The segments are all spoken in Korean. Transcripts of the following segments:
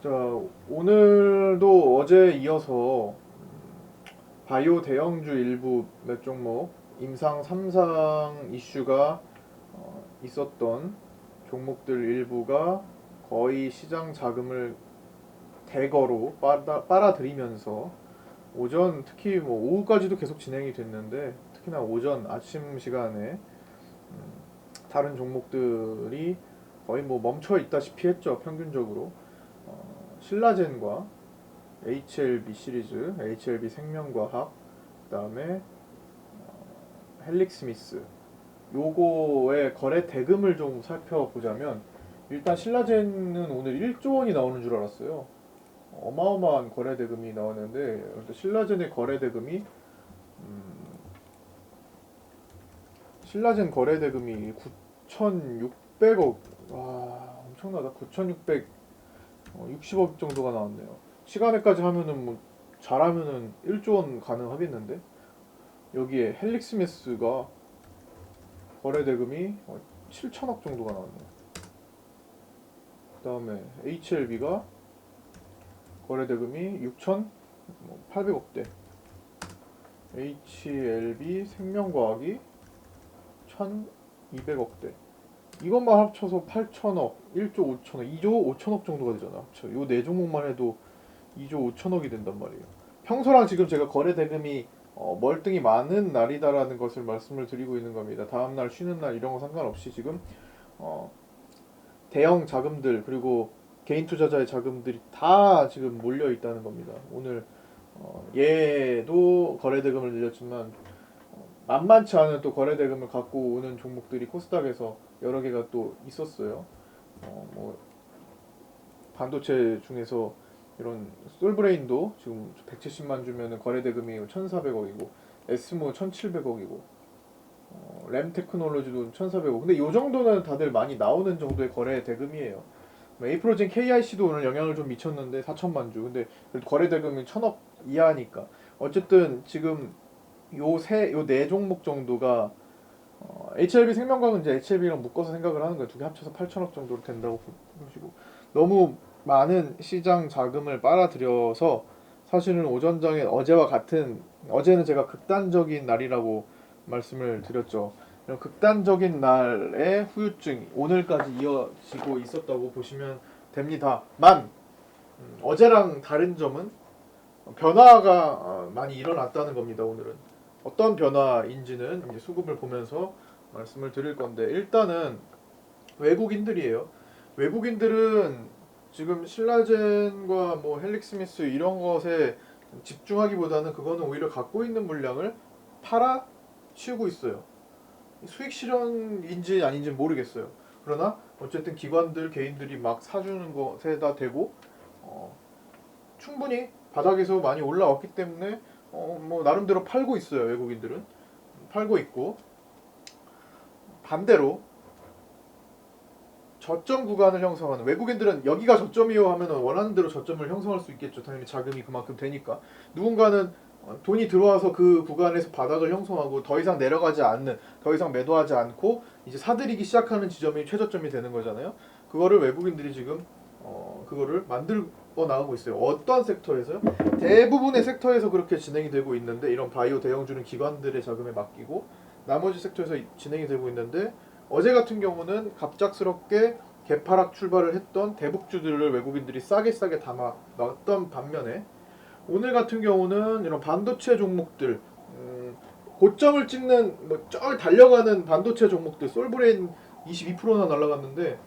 자, 오늘도 어제 이어서 바이오 대형주 일부 몇 종목 임상 3상 이슈가 있었던 종목들 일부가 거의 시장 자금을 대거로 빨아들이면서 오전 특히 뭐 오후까지도 계속 진행이 됐는데 특히나 오전 아침 시간에 다른 종목들이 거의 뭐 멈춰 있다시피 했죠. 평균적으로 신라젠과 HLB 시리즈, HLB 생명과학, 그다음에 헬릭스미스 요거의 거래 대금을 좀 살펴보자면 일단 신라젠은 오늘 1조 원이 나오는 줄 알았어요. 어마어마한 거래 대금이 나오는데 신라젠의 거래 대금이 신라젠 거래 대금이 9,600억. 와, 엄청나다. 9,660억 정도가 나왔네요. 시간에까지 하면은 뭐 잘하면은 1조 원 가능하겠는데. 여기에 헬릭스미스가 거래 대금이 7천억 정도가 나왔네요. 그다음에 HLB가 거래 대금이 6,800억대. HLB 생명과학이 1,200억대. 이것만 합쳐서 8천억, 1조 5천억, 2조 5천억 정도가 되잖아. 합쳐. 요 네 종목만 해도 2조 5천억이 된단 말이에요. 평소랑 지금 제가 거래 대금이 멀등이 많은 날이다라는 것을 말씀을 드리고 있는 겁니다. 다음 날 쉬는 날 이런 거 상관없이 지금 어, 대형 자금들 그리고 개인 투자자의 자금들이 다 지금 몰려 있다는 겁니다. 오늘 얘도 거래 대금을 늘렸지만 만만치 않은 또 거래 대금을 갖고 오는 종목들이 코스닥에서 여러 개가 또 있었어요. 뭐 반도체 중에서 이런 솔브레인도 지금 170만 주면은 거래 대금이 1,400억이고 에스모 1,700억이고 램 테크놀로지도 1,400억. 근데 이 정도는 다들 많이 나오는 정도의 거래 대금이에요. 에이프로젠 KIC도 오늘 영향을 좀 미쳤는데 4천만 주. 근데 거래 대금이 1,000억 이하니까. 어쨌든 지금 요 네 종목 정도가 HLB 생명과학은 이제 HLB랑 묶어서 생각을 하는 거예요. 두 개 합쳐서 8천억 정도로 된다고 보시고 너무 많은 시장 자금을 빨아들여서 사실은 오전장에 어제와 같은 어제는 제가 극단적인 날이라고 말씀을 드렸죠. 이런 극단적인 날의 후유증이 오늘까지 이어지고 있었다고 보시면 됩니다. 어제랑 다른 점은 변화가 많이 일어났다는 겁니다. 오늘은 어떤 변화인지는 이제 수급을 보면서 말씀을 드릴 건데 일단은 외국인들이에요. 외국인들은 지금 신라젠과 뭐 헬릭스미스 이런 것에 집중하기보다는 그거는 오히려 갖고 있는 물량을 팔아 치우고 있어요. 수익 실현인지 아닌지 모르겠어요. 그러나 어쨌든 기관들 개인들이 막 사주는 것에다 대고 충분히 바닥에서 많이 올라왔기 때문에 뭐 나름대로 팔고 있어요. 외국인들은 팔고 있고 반대로 저점 구간을 형성하는 외국인들은 여기가 저점이요 하면 원하는 대로 저점을 형성할 수 있겠죠. 당연히 자금이 그만큼 되니까 누군가는 돈이 들어와서 그 구간에서 바닥을 형성하고 더 이상 내려가지 않는 더 이상 매도하지 않고 이제 사들이기 시작하는 지점이 최저점이 되는 거잖아요. 그거를 외국인들이 지금 그거를 만들고 나가고 있어요. 어떤 섹터에서요? 대부분의 섹터에서 그렇게 진행이 되고 있는데 이런 바이오 대형주는 기관들의 자금에 맡기고 나머지 섹터에서 진행이 되고 있는데 어제 같은 경우는 갑작스럽게 개파락 출발을 했던 대북주들을 외국인들이 싸게 담아 놨던 반면에 오늘 같은 경우는 이런 반도체 종목들 고점을 찍는 쩔 달려가는 반도체 종목들 솔브레인 22%나 날라갔는데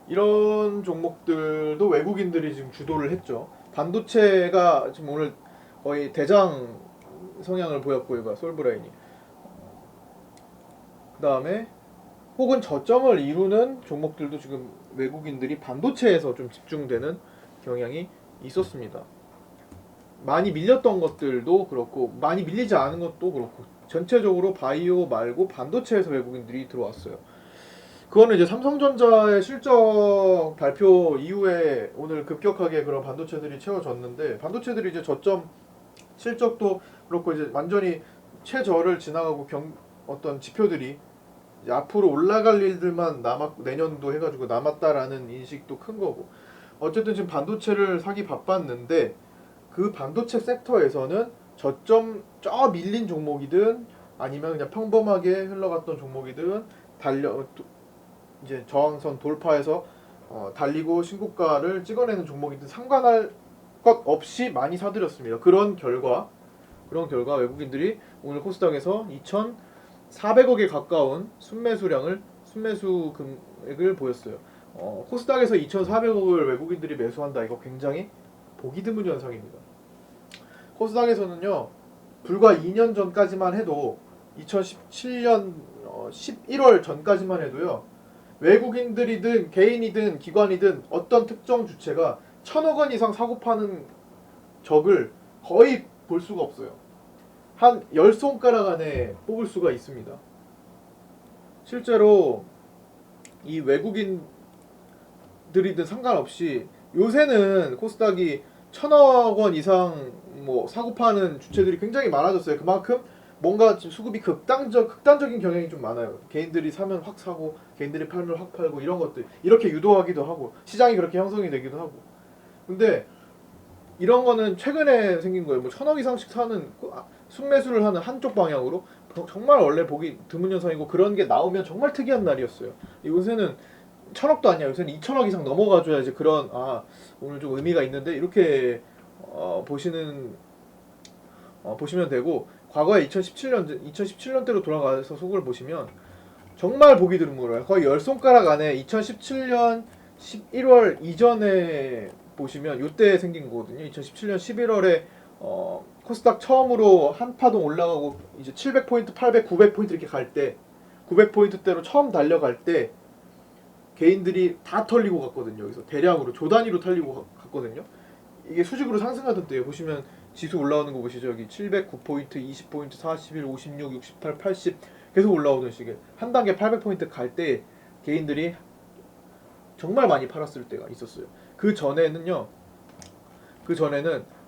이런 종목들도 외국인들이 지금 주도를 했죠. 반도체가 지금 오늘 거의 대장 성향을 보였고요, 솔브레인이. 그 다음에 혹은 저점을 이루는 종목들도 지금 외국인들이 반도체에서 좀 집중되는 경향이 있었습니다. 많이 밀렸던 것들도 그렇고 많이 밀리지 않은 것도 그렇고 전체적으로 바이오 말고 반도체에서 외국인들이 들어왔어요. 그거는 이제 삼성전자의 실적 발표 이후에 오늘 급격하게 그런 반도체들이 채워졌는데 반도체들이 이제 저점 실적도 그렇고 이제 완전히 최저를 지나가고 어떤 지표들이 이제 앞으로 올라갈 일들만 남았고 내년도 해가지고 남았다라는 인식도 큰 거고 어쨌든 지금 반도체를 사기 바빴는데 그 반도체 섹터에서는 저점 저 밀린 종목이든 아니면 그냥 평범하게 흘러갔던 종목이든 이제 저항선 돌파해서 달리고 신고가를 찍어내는 종목이든 상관할 것 없이 많이 사들였습니다. 그런 결과 외국인들이 오늘 코스닥에서 2,400억에 가까운 순매수 금액을 보였어요. 코스닥에서 2,400억을 외국인들이 매수한다. 이거 굉장히 보기 드문 현상입니다. 코스닥에서는요, 불과 2년 전까지만 해도 2017년 11월 전까지만 해도요, 외국인들이든 개인이든 기관이든 어떤 특정 주체가 1,000억 원 이상 사고 파는 적을 거의 볼 수가 없어요. 한 10손가락 안에 뽑을 수가 있습니다. 실제로 이 외국인들이든 상관없이 요새는 코스닥이 1,000억 원 이상 뭐 사고 파는 주체들이 굉장히 많아졌어요. 그만큼 뭔가 지금 수급이 극단적인 경향이 좀 많아요. 개인들이 사면 확 사고, 개인들이 팔면 확 팔고 이런 것들 이렇게 유도하기도 하고 시장이 그렇게 형성이 되기도 하고. 근데 이런 거는 최근에 생긴 거예요. 뭐 1,000억 이상씩 사는 순매수를 하는 한쪽 방향으로 정말 원래 보기 드문 현상이고 그런 게 나오면 정말 특이한 날이었어요. 요새는 1,000억도 아니야. 요새는 2,000억 이상 넘어가줘야지 그런 오늘 좀 의미가 있는데 이렇게 보시면 되고 과거에 2017년대로 돌아가서 속을 보시면 정말 보기 드물어요. 거의 10손가락 안에 2017년 11월 이전에 보시면 이때 생긴 거거든요. 2017년 11월에 코스닥 처음으로 한파동 올라가고 이제 700포인트, 800, 900포인트 이렇게 갈 때 900포인트대로 처음 달려갈 때 개인들이 다 털리고 갔거든요. 여기서 대량으로 조 단위로 털리고 갔거든요. 이게 수직으로 상승하던 때에 보시면 지수 올라오는 거 보시죠. 여기 709포인트, 20포인트, 41, 56, 68, 80 계속 올라오던 시기에 한 단계 800포인트 갈 때 개인들이 정말 많이 팔았을 때가 있었어요. 그 전에는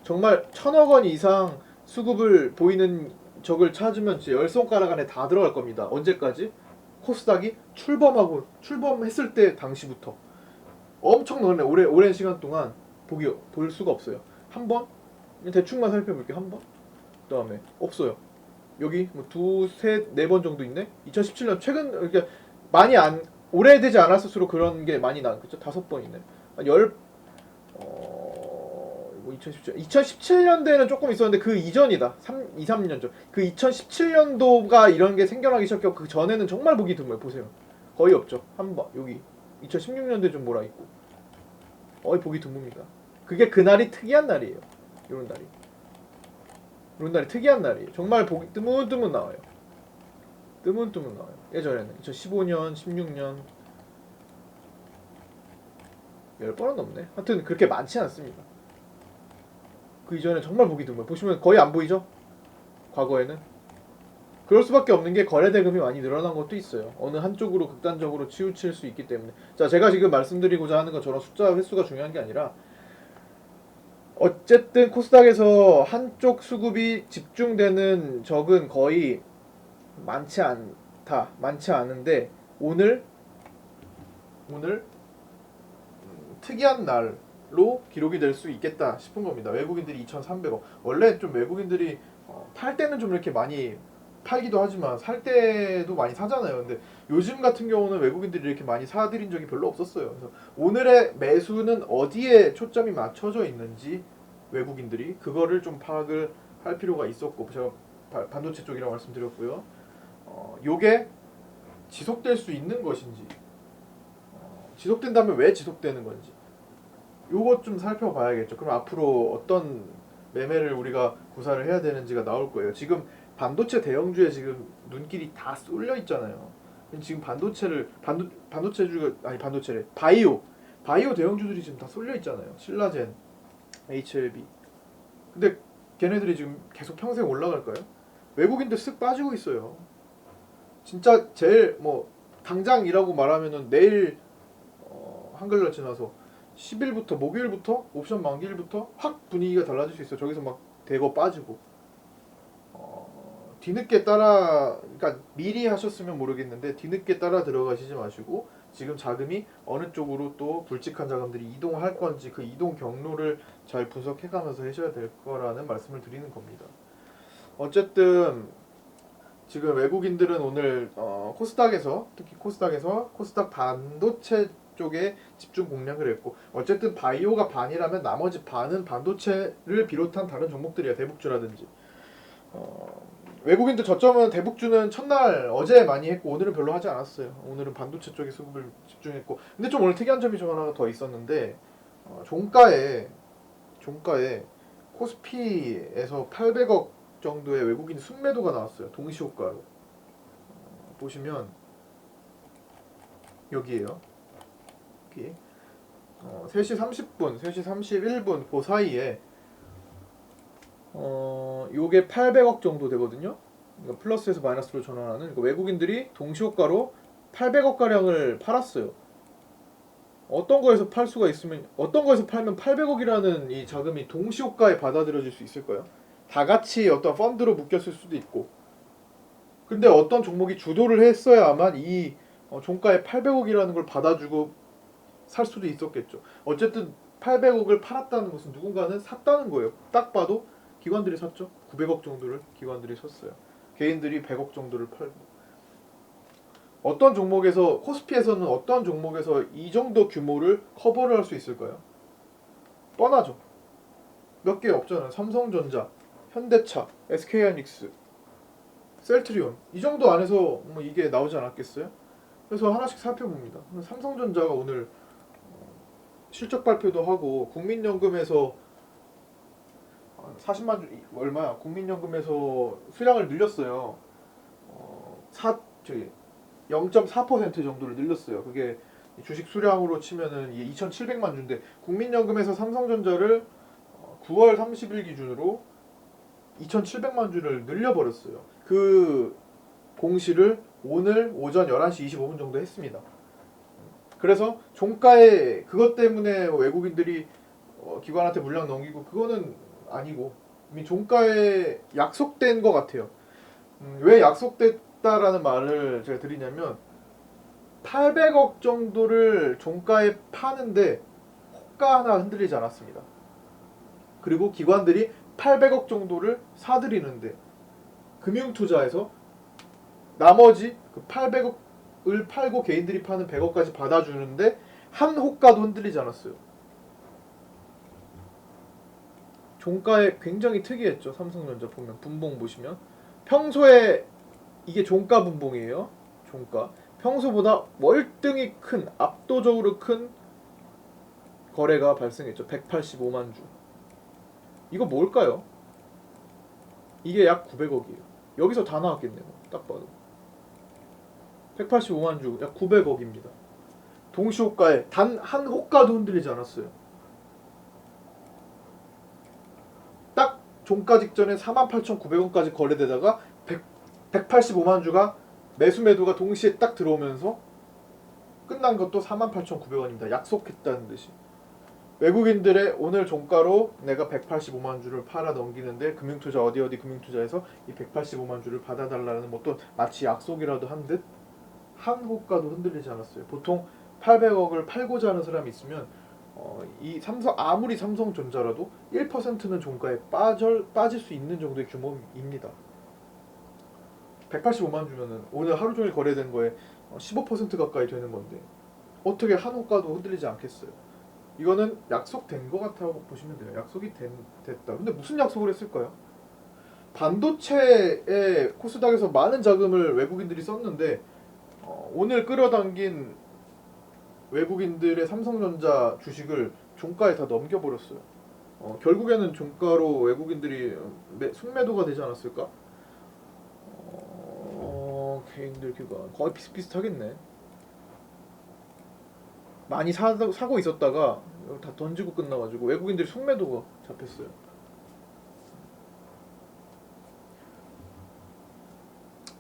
정말 1,000억 원 이상 수급을 보이는 적을 찾으면 진짜 10손가락 안에 다 들어갈 겁니다. 언제까지? 코스닥이 출범했을 때 당시부터 엄청 오랜 시간 동안 볼 수가 없어요. 한번 대충만 살펴볼게요. 한 번. 그다음에 없어요. 여기 뭐 두셋 네 번 정도 있네. 2017년 최근 그러니까 많이 안 오래되지 않았을수록 그런 게 많이 그죠? 5번 있네. 뭐 2017년대에는 조금 있었는데 그 이전이다. 2, 3년 전. 그 2017년도가 이런 게 생겨나기 시작했고 그 전에는 정말 보기 드물어요. 보세요. 거의 없죠. 한 번. 여기 2016년도에 좀 뭐라 있고. 거의 보기 드뭅니다. 그게 그날이 특이한 날이에요. 이런 날이 특이한 날이에요. 정말 보기 드문 나와요. 드문 나와요. 예전에는 2015년, 16년 10번은 넘네. 하여튼 그렇게 많지 않습니다. 그 이전에 정말 보기 드문. 보시면 거의 안 보이죠? 과거에는. 그럴 수밖에 없는 게 거래 대금이 많이 늘어난 것도 있어요. 어느 한쪽으로 극단적으로 치우칠 수 있기 때문에. 자, 제가 지금 말씀드리고자 하는 건 저런 숫자 횟수가 중요한 게 아니라 어쨌든 코스닥에서 한쪽 수급이 집중되는 적은 거의 많지 않은데 오늘 특이한 날로 기록이 될 수 있겠다 싶은 겁니다. 외국인들이 2,300억. 원래 좀 외국인들이 팔 때는 좀 이렇게 많이 팔기도 하지만 살 때도 많이 사잖아요. 근데 요즘 같은 경우는 외국인들이 이렇게 많이 사들인 적이 별로 없었어요. 그래서 오늘의 매수는 어디에 초점이 맞춰져 있는지 외국인들이 그거를 좀 파악을 할 필요가 있었고 제가 반도체 쪽이라고 말씀드렸고요. 요게 지속될 수 있는 것인지 지속된다면 왜 지속되는 건지 요것 좀 살펴봐야겠죠. 그럼 앞으로 어떤 매매를 우리가 구사를 해야 되는지가 나올 거예요. 지금 반도체 대형주에 지금 눈길이 다 쏠려 있잖아요. 지금 바이오 대형주들이 지금 다 쏠려 있잖아요. 신라젠, HLB. 근데 걔네들이 지금 계속 평생 올라갈까요? 외국인들 쓱 빠지고 있어요. 진짜 제일 뭐 당장이라고 말하면은 내일 한글날 지나서 10일부터 목요일부터 옵션 만기일부터 확 분위기가 달라질 수 있어요. 저기서 막 대거 빠지고 뒤늦게 그러니까 미리 하셨으면 모르겠는데 뒤늦게 따라 들어가시지 마시고 지금 자금이 어느 쪽으로 또 굵직한 자금들이 이동할 건지 그 이동 경로를 잘 분석해가면서 하셔야 될 거라는 말씀을 드리는 겁니다. 어쨌든 지금 외국인들은 오늘 코스닥에서 특히 코스닥 반도체 쪽에 집중 공략을 했고, 어쨌든 바이오가 반이라면 나머지 반은 반도체를 비롯한 다른 종목들이야. 대북주라든지 외국인들 저점은 대북주는 첫날 어제 많이 했고 오늘은 별로 하지 않았어요. 오늘은 반도체 쪽에 수급을 집중했고, 근데 좀 오늘 특이한 점이 좀 하나 더 있었는데 종가에 코스피에서 800억 정도의 외국인 순매도가 나왔어요. 동시효과로. 보시면 여기에요. 여기 3시 30분, 3시 31분 그 사이에 요게 800억 정도 되거든요. 그러니까 플러스에서 마이너스로 전환하는, 그러니까 외국인들이 동시효과로 800억 가량을 팔았어요. 어떤 거에서 팔 수가 있으면, 어떤 거에서 팔면 800억이라는 이 자금이 동시효과에 받아들여질 수 있을까요? 다 같이 어떤 펀드로 묶였을 수도 있고, 근데 어떤 종목이 주도를 했어야만 이 종가에 800억이라는 걸 받아주고 살 수도 있었겠죠. 어쨌든 800억을 팔았다는 것은 누군가는 샀다는 거예요. 딱 봐도 기관들이 샀죠. 900억 정도를 기관들이 샀어요. 개인들이 100억 정도를 팔고. 어떤 종목에서, 코스피에서는 어떤 종목에서 이 정도 규모를 커버를 할 수 있을까요? 뻔하죠. 몇 개 없잖아요. 삼성전자, 현대차, SK하이닉스, 셀트리온, 이 정도 안에서 뭐 이게 나오지 않았겠어요? 그래서 하나씩 살펴봅니다. 삼성전자가 오늘 실적 발표도 하고, 국민연금에서 40만 주 얼마야? 국민연금에서 수량을 늘렸어요. 0.4% 정도를 늘렸어요. 그게 주식 수량으로 치면은 2,700만 주인데, 국민연금에서 삼성전자를 9월 30일 기준으로 2,700만 주를 늘려버렸어요. 그 공시를 오늘 오전 11시 25분 정도 했습니다. 그래서 종가에 그것 때문에 외국인들이 기관한테 물량 넘기고, 그거는 아니고 이미 종가에 약속된 것 같아요. 왜 약속됐다라는 말을 제가 드리냐면, 800억 정도를 종가에 파는데 호가 하나 흔들리지 않았습니다. 그리고 기관들이 800억 정도를 사들이는데 금융투자에서 나머지 그 800억을 팔고 개인들이 파는 100억까지 받아주는데 한 호가도 흔들리지 않았어요. 종가에 굉장히 특이했죠. 삼성전자 보면 분봉 보시면 평소에 이게 종가 분봉이에요. 종가 평소보다 월등히 큰, 압도적으로 큰 거래가 발생했죠. 185만 주. 이거 뭘까요? 이게 약 900억이에요. 여기서 다 나왔겠네요. 딱 봐도 185만 주, 약 900억입니다. 동시호가에 단 한 호가도 흔들리지 않았어요. 딱 종가 직전에 48,900원까지 거래되다가 185만 주가 매수 매도가 동시에 딱 들어오면서 끝난 것도 48,900원입니다. 약속했다는 듯이. 외국인들의 오늘 종가로 내가 185만 주를 팔아 넘기는데 금융투자 어디 금융투자에서 이 185만 주를 받아달라는 뭐 또 마치 약속이라도 한 듯 한 호가도 흔들리지 않았어요. 보통 800억을 팔고자 하는 사람이 있으면 이 아무리 삼성전자라도 1%는 종가에 빠질 수 있는 정도의 규모입니다. 185만 주면은 오늘 하루 종일 거래된 거에 15% 가까이 되는 건데 어떻게 한 호가도 흔들리지 않겠어요? 이거는 약속된 것 같다고 보시면 돼요. 약속이 됐다. 근데 무슨 약속을 했을까요? 반도체에 코스닥에서 많은 자금을 외국인들이 썼는데 오늘 끌어당긴 외국인들의 삼성전자 주식을 종가에 다 넘겨버렸어요. 결국에는 종가로 외국인들이 순매도가 되지 않았을까? 개인들 기관 거의 비슷비슷하겠네. 많이 사고 있었다가 다 던지고 끝나가지고 외국인들이 순매도가 잡혔어요.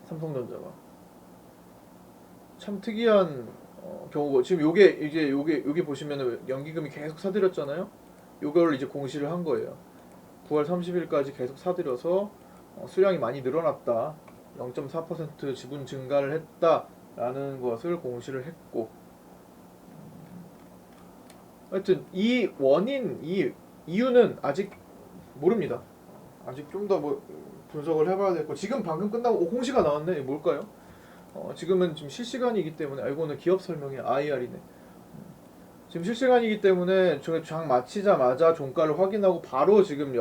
삼성전자가 참 특이한 경우고, 지금 요게 보시면은 연기금이 계속 사들였잖아요. 요걸 이제 공시를 한 거예요. 9월 30일까지 계속 사들여서 수량이 많이 늘어났다, 0.4% 지분 증가를 했다라는 것을 공시를 했고, 하여튼 이 원인, 이 이유는 아직 모릅니다. 아직 좀 더 뭐 분석을 해봐야 되고 지금 방금 끝나고 공시가 나왔네. 이게 뭘까요? 지금은 지금 실시간이기 때문에 이거는 기업 설명이 IR이네. 지금 실시간이기 때문에 저 장 마치자마자 종가를 확인하고 바로 지금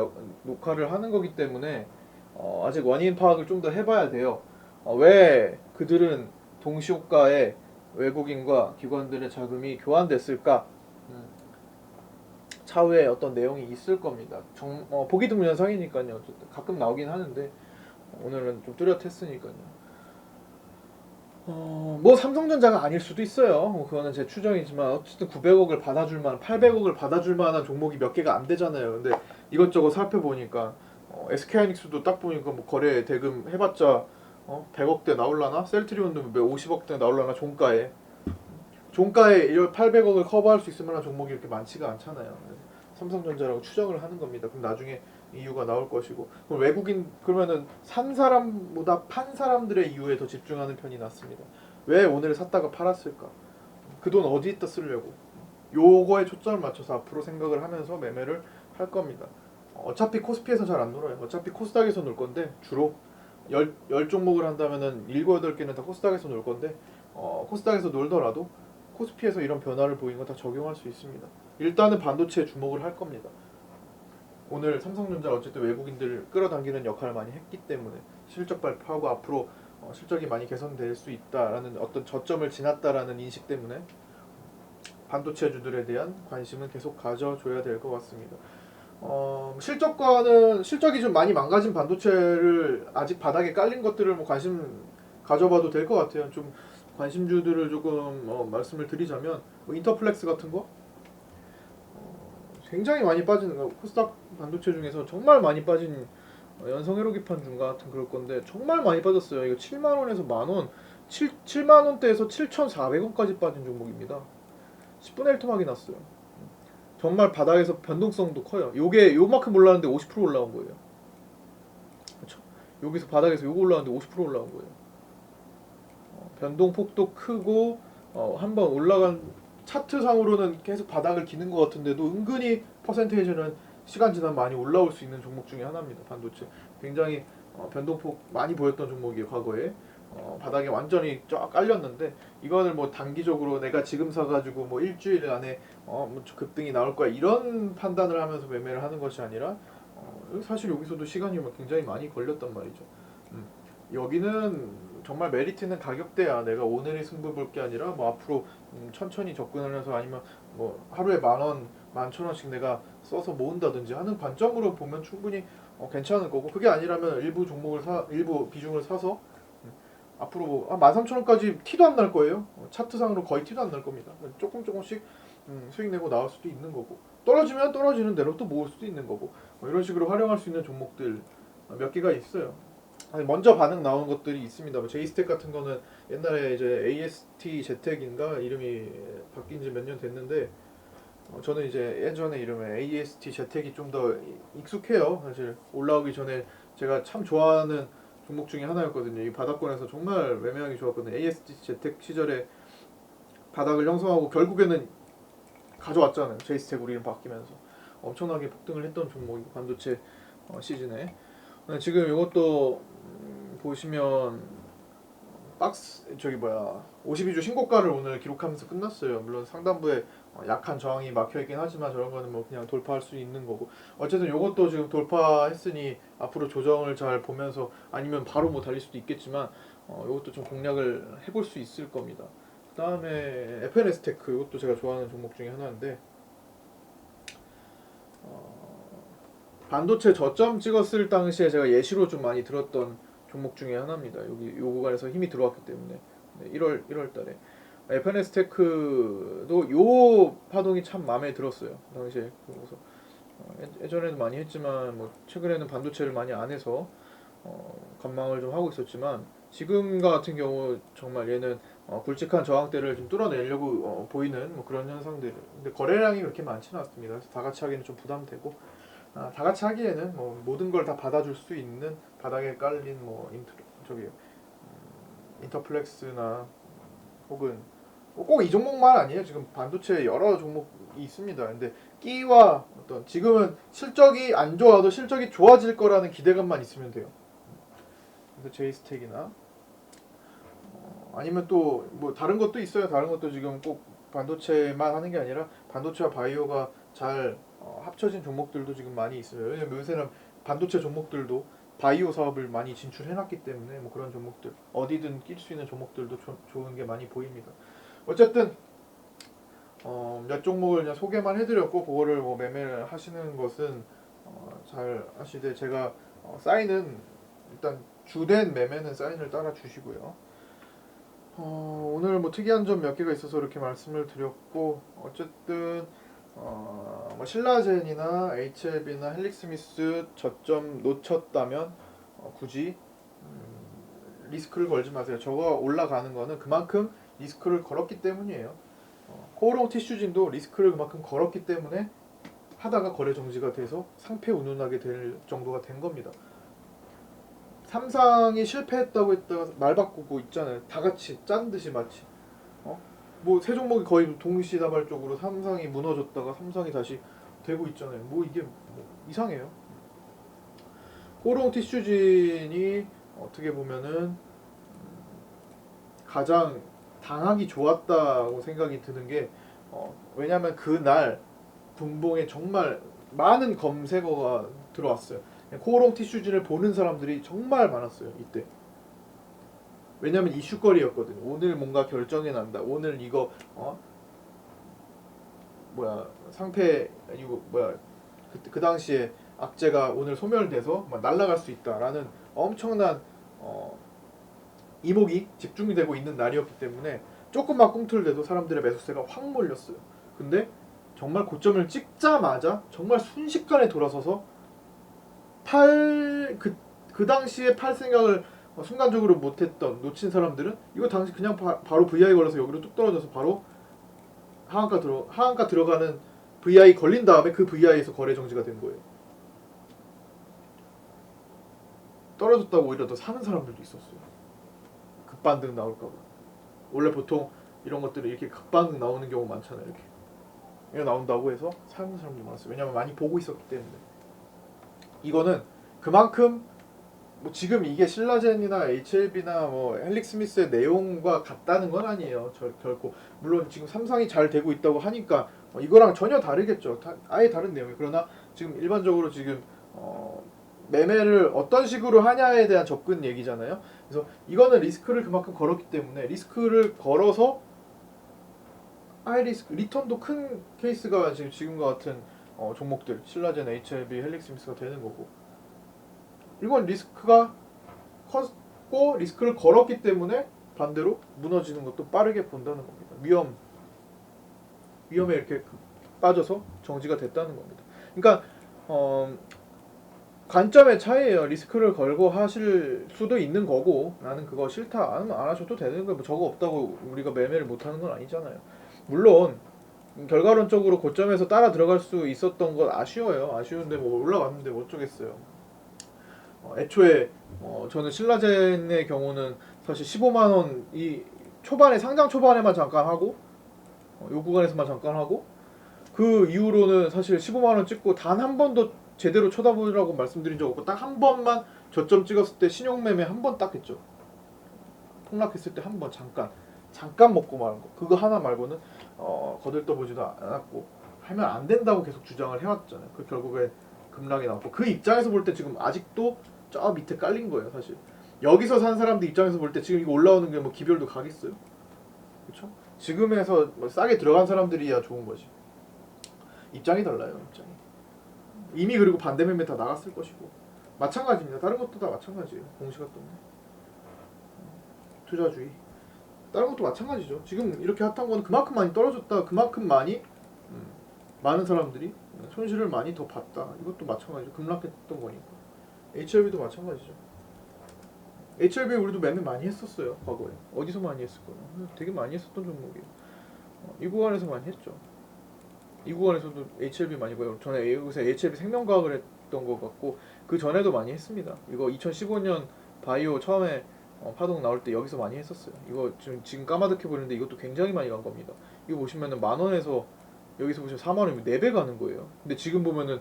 녹화를 하는 거기 때문에 아직 원인 파악을 좀 더 해봐야 돼요. 왜 그들은 동시호가에 외국인과 기관들의 자금이 교환됐을까? 음, 차후에 어떤 내용이 있을 겁니다. 보기 드문 현상이니까요. 어쨌든 가끔 나오긴 하는데 오늘은 좀 뚜렷했으니까요. 뭐 삼성전자가 아닐 수도 있어요. 그거는 제 추정이지만 어쨌든 900억을 받아줄 만한 800억을 받아줄 만한 종목이 몇 개가 안 되잖아요. 근데 이것저것 살펴보니까 SK하이닉스도 딱 보니까 뭐 거래 대금 해봤자 100억대 나올라나? 셀트리온도 50억대 나올라나? 종가에 800억을 커버할 수 있을 만한 종목이 이렇게 많지가 않잖아요. 삼성전자라고 추정을 하는 겁니다. 그럼 나중에 이유가 나올 것이고 그럼 외국인 그러면은 산 사람보다 판 사람들의 이유에 더 집중하는 편이 낫습니다. 왜 오늘 샀다가 팔았을까? 그 돈 어디다 쓰려고? 요거에 초점을 맞춰서 앞으로 생각을 하면서 매매를 할 겁니다. 어차피 코스피에서 잘 안 놀아요. 어차피 코스닥에서 놀 건데 주로 열 종목을 한다면은 7, 8개는 다 코스닥에서 놀 건데 코스닥에서 놀더라도 코스피에서 이런 변화를 보이는 거 다 적용할 수 있습니다. 일단은 반도체에 주목을 할 겁니다. 오늘 삼성전자 어쨌든 외국인들을 끌어당기는 역할을 많이 했기 때문에 실적 발표하고 앞으로 실적이 많이 개선될 수 있다라는 어떤 저점을 지났다라는 인식 때문에 반도체주들에 대한 관심은 계속 가져줘야 될 것 같습니다. 실적이 좀 많이 망가진 반도체를 아직 바닥에 깔린 것들을 뭐 관심 가져봐도 될 것 같아요. 좀 관심주들을 조금 말씀을 드리자면 뭐 인터플렉스 같은 거 굉장히 많이 빠지는 거 코스닥 반도체 중에서 정말 많이 빠진 연성회로기판 같은 그럴 건데 정말 많이 빠졌어요. 이거 7만 원에서 만 원, 7만 원대에서 7,400원까지 빠진 종목입니다. 10분의 1 토막이 났어요. 정말 바닥에서 변동성도 커요. 요게 요만큼 올랐는데 50% 올라온 거예요. 그렇죠? 여기서 바닥에서 요거 올라왔는데 50% 올라온 거예요. 변동폭도 크고 한번 올라간 차트상으로는 계속 바닥을 기는 것 같은데도 은근히 퍼센테이지는 시간 지나면 많이 올라올 수 있는 종목 중에 하나입니다. 반도체 굉장히 변동폭 많이 보였던 종목이에요. 과거에 바닥에 완전히 쫙 깔렸는데 이거는 뭐 단기적으로 내가 지금 사가지고 뭐 일주일 안에 뭐 급등이 나올 거야 이런 판단을 하면서 매매를 하는 것이 아니라 사실 여기서도 시간이 굉장히 많이 걸렸단 말이죠. 여기는 정말 메리트 있는 가격대야. 내가 오늘의 승부 볼 게 아니라 뭐 앞으로 천천히 접근을 해서 아니면 뭐 하루에 10,000원, 11,000원씩 내가 써서 모은다든지 하는 관점으로 보면 충분히 괜찮을 거고 그게 아니라면 일부 비중을 사서 앞으로 뭐 13,000원까지 티도 안 날 거예요. 차트상으로 거의 티도 안 날 겁니다. 조금씩 수익 내고 나올 수도 있는 거고 떨어지면 떨어지는 대로 또 모을 수도 있는 거고 이런 식으로 활용할 수 있는 종목들 몇 개가 있어요. 먼저 반응 나온 것들이 있습니다. 뭐 제이스텍 같은 거는 옛날에 이제 AST 제텍인가 이름이 바뀐 지 몇 년 됐는데 저는 이제 예전에 이름에 AST 제텍이 좀 더 익숙해요. 사실 올라오기 전에 제가 참 좋아하는 종목 중에 하나였거든요. 이 바닥권에서 정말 매매하기 좋았거든요. AST 제텍 시절에 바닥을 형성하고 결국에는 가져왔잖아요. 제이스텍으로 이름 바뀌면서 엄청나게 폭등을 했던 종목이고 반도체 시즌에 지금 이것도 보시면 박스 52주 신고가를 오늘 기록하면서 끝났어요. 물론 상단부에 약한 저항이 막혀있긴 하지만 저런 거는 뭐 그냥 돌파할 수 있는 거고 어쨌든 이것도 지금 돌파했으니 앞으로 조정을 잘 보면서 아니면 바로 뭐 달릴 수도 있겠지만 이것도 좀 공략을 해볼 수 있을 겁니다. 그 다음에 FNS테크 이것도 제가 좋아하는 종목 중에 하나인데 반도체 저점 찍었을 당시에 제가 예시로 좀 많이 들었던 종목 중에 하나입니다. 여기 요 구간에서 힘이 들어왔기 때문에 1월 달에 FNS테크도 요 파동이 참 마음에 들었어요. 당시에 그래서 예전에도 많이 했지만 뭐 최근에는 반도체를 많이 안 해서 관망을 좀 하고 있었지만 지금 같은 경우 정말 얘는 굵직한 저항대를 좀 뚫어내려고 보이는 뭐 그런 현상들. 근데 거래량이 그렇게 많지는 않습니다. 그래서 다 같이 하기는 좀 부담되고 다 같이 하기에는 뭐 모든 걸 다 받아줄 수 있는 바닥에 깔린 뭐 인터플렉스나 혹은 꼭 이 종목만 아니에요. 지금 반도체 여러 종목이 있습니다. 근데 끼와 어떤 지금은 실적이 안 좋아도 실적이 좋아질 거라는 기대감만 있으면 돼요. 그래서 제이스택이나 아니면 또 뭐 다른 것도 있어요. 다른 것도 지금 꼭 반도체만 하는 게 아니라 반도체와 바이오가 잘 합쳐진 종목들도 지금 많이 있어요. 왜냐면 요새는 반도체 종목들도 바이오 사업을 많이 진출해놨기 때문에 뭐 그런 종목들 어디든 낄 수 있는 종목들도 좋은 게 많이 보입니다. 어쨌든 몇 종목을 그냥 소개만 해드렸고 그거를 뭐 매매를 하시는 것은 잘 하시되 제가 사인은 일단 주된 매매는 사인을 따라 주시고요. 오늘 뭐 특이한 점 몇 개가 있어서 이렇게 말씀을 드렸고 어쨌든 뭐 신라젠이나 HLB나 헬릭스미스 저점 놓쳤다면 굳이 리스크를 걸지 마세요. 저거 올라가는 거는 그만큼 리스크를 걸었기 때문이에요. 코오롱 티슈진도 리스크를 그만큼 걸었기 때문에 하다가 거래 정지가 돼서 상패 운운하게 될 정도가 된 겁니다. 삼성이 실패했다고 했다가 말 바꾸고 있잖아요. 다 같이 짠 듯이 마치 뭐 세 종목이 거의 동시다발적으로 삼성이 무너졌다가 삼성이 다시 되고 있잖아요. 뭐 이게 뭐 이상해요. 코오롱 티슈진이 어떻게 보면은 가장 당하기 좋았다고 생각이 드는 게 왜냐하면 그날 분봉에 정말 많은 검색어가 들어왔어요. 코오롱 티슈진을 보는 사람들이 정말 많았어요 이때. 왜냐면 이슈거리였거든요. 오늘 뭔가 결정이 난다. 오늘 이거 상패 이거 그 당시에 악재가 오늘 소멸돼서 막 날아갈 수 있다라는 엄청난 이목이 집중이 되고 있는 날이었기 때문에 조금만 꿈틀대도 사람들의 매수세가 확 몰렸어요. 근데 정말 고점을 찍자마자 정말 순식간에 돌아서서 그 당시에 팔 생각을 순간적으로 못했던 놓친 사람들은 이거 당시 그냥 바로 VI 걸려서 여기로 뚝 떨어져서 바로 하한가 들어가는 VI 걸린 다음에 그 VI에서 거래 정지가 된 거예요. 떨어졌다고 오히려 더 사는 사람들도 있었어요. 급반등 나올까봐. 원래 보통 이런 것들이 이렇게 급반등 나오는 경우 많잖아요. 이거 나온다고 해서 사는 사람들이 많았어요. 왜냐면 많이 보고 있었기 때문에. 이거는 그만큼 뭐 지금 이게 신라젠이나 HLB나 뭐 헬릭스미스의 내용과 같다는 건 아니에요. 결코. 물론 지금 삼성이 잘 되고 있다고 하니까 이거랑 전혀 다르겠죠. 아예 다른 내용이. 그러나 지금 일반적으로 지금 매매를 어떤 식으로 하냐에 대한 접근 얘기잖아요. 그래서 이거는 리스크를 그만큼 걸었기 때문에 리스크를 걸어서 하이 리스크 리턴도 큰 케이스가 지금과 같은 종목들 신라젠, HLB, 헬릭스미스가 되는 거고 이건 리스크가 컸고 리스크를 걸었기 때문에 반대로 무너지는 것도 빠르게 본다는 겁니다. 위험에 이렇게 빠져서 정지가 됐다는 겁니다. 그러니까 관점의 차이예요. 리스크를 걸고 하실 수도 있는 거고 나는 그거 싫다 안 하셔도 되는 거예요. 뭐 저거 없다고 우리가 매매를 못하는 건 아니잖아요. 물론 결과론적으로 고점에서 따라 들어갈 수 있었던 건 아쉬워요. 아쉬운데 뭐 올라갔는데 뭐 어쩌겠어요. 애초에 저는 신라젠의 경우는 사실 15만 원 이 초반에 상장 초반에만 잠깐 하고 요 구간에서만 잠깐 하고 그 이후로는 사실 15만 원 찍고 단 한 번도 제대로 쳐다보라고 말씀드린 적 없고 딱 한 번만 저점 찍었을 때 신용 매매 한 번 딱 했죠. 폭락했을 때 한 번 잠깐 먹고 마는 거 그거 하나 말고는 거들떠보지도 않았고 하면 안 된다고 계속 주장을 해왔잖아요. 그 결국에 급락이 나왔고 그 입장에서 볼 때 지금 아직도 저 밑에 깔린 거예요. 사실 여기서 산 사람들 입장에서 볼 때 지금 이거 올라오는 게 뭐 기별도 가겠어요. 그렇죠? 지금에서 뭐 싸게 들어간 사람들이야 좋은 거지. 입장이 달라요. 입장이 이미 그리고 반대 매매 다 나갔을 것이고 마찬가지입니다. 다른 것도 다 마찬가지예요. 공시가 때문에 투자주의 다른 것도 마찬가지죠. 지금 이렇게 핫한 건 그만큼 많이 떨어졌다. 그만큼 많이 많은 사람들이 손실을 많이 더 봤다. 이것도 마찬가지죠. 급락했던 거니까. HLB도 마찬가지죠. HLB 우리도 매매 많이 했었어요. 과거에. 어디서 많이 했을 거예요? 되게 많이 했었던 종목이에요. 이 구간에서 많이 했죠. 이 구간에서도 HLB 많이 보여요. 전에 요새 HLB 생명과학을 했던 것 같고 그 전에도 많이 했습니다. 이거 2015년 바이오 처음에 파동 나올 때 여기서 많이 했었어요. 이거 지금 까마득해 보이는데 이것도 굉장히 많이 간 겁니다. 이거 보시면은 10,000원에서 여기서 보시면 40,000원이면 4배 가는 거예요. 근데 지금 보면은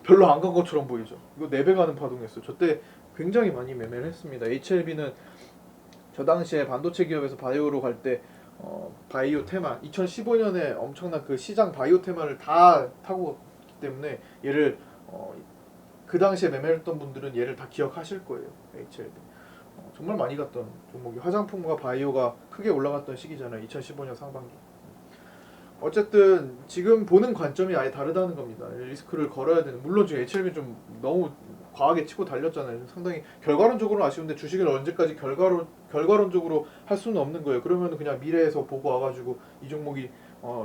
별로 안 간 것처럼 보이죠. 이거 4배 가는 파동이었어요. 저때 굉장히 많이 매매를 했습니다. HLB는 저 당시에 반도체 기업에서 바이오로 갈 때 바이오 테마 2015년에 엄청난 그 시장 바이오 테마를 다 타고 갔기 때문에 얘를 그 당시에 매매했던 분들은 얘를 다 기억하실 거예요. HLB 정말 많이 갔던 종목이 화장품과 바이오가 크게 올라갔던 시기잖아요. 2015년 상반기. 어쨌든 지금 보는 관점이 아예 다르다는 겁니다. 리스크를 걸어야 되는. 물론 지금 HLB 좀 너무 과하게 치고 달렸잖아요. 상당히 결과론적으로는 아쉬운데 주식을 언제까지 결과론적으로 할 수는 없는 거예요. 그러면 그냥 미래에서 보고 와가지고 이 종목이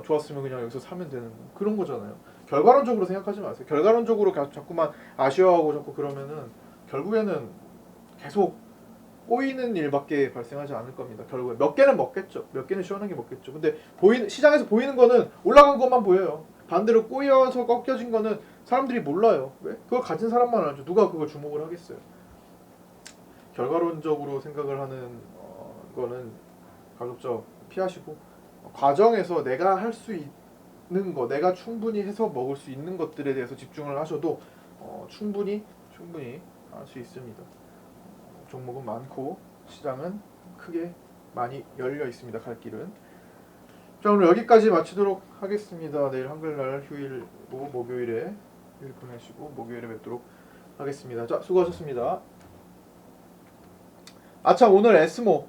좋았으면 그냥 여기서 사면 되는 그런 거잖아요. 결과론적으로 생각하지 마세요. 결과론적으로 자꾸만 아쉬워하고 자꾸 그러면은 결국에는 계속 꼬이는 일밖에 발생하지 않을 겁니다. 결국에 몇 개는 먹겠죠. 몇 개는 시원하게 먹겠죠. 근데 시장에서 보이는 거는 올라간 것만 보여요. 반대로 꼬여서 꺾여진 거는 사람들이 몰라요. 왜? 그걸 가진 사람만 알죠. 누가 그걸 주목을 하겠어요. 결과론적으로 생각을 하는 거는 가급적 피하시고 과정에서 내가 할 수 있는 거, 내가 충분히 해서 먹을 수 있는 것들에 대해서 집중을 하셔도 충분히 할 수 있습니다. 종목은 많고 시장은 크게 많이 열려 있습니다. 갈 길은. 자, 오늘 여기까지 마치도록 하겠습니다. 내일 한글날 휴일고 목요일에 휴일 보내시고 목요일에 뵙도록 하겠습니다. 자, 수고하셨습니다. 아참 오늘 에스모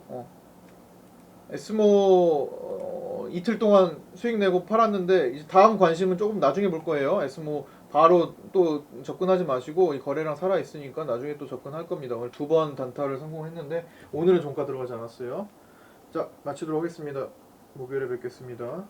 이틀 동안 수익 내고 팔았는데 이제 다음 관심은 조금 나중에 볼 거예요. 에스모 바로 또 접근하지 마시고 이 거래량 살아 있으니까 나중에 또 접근할 겁니다. 오늘 2번 단타를 성공했는데 오늘은 종가 들어가지 않았어요. 자, 마치도록 하겠습니다. 목요일에 뵙겠습니다.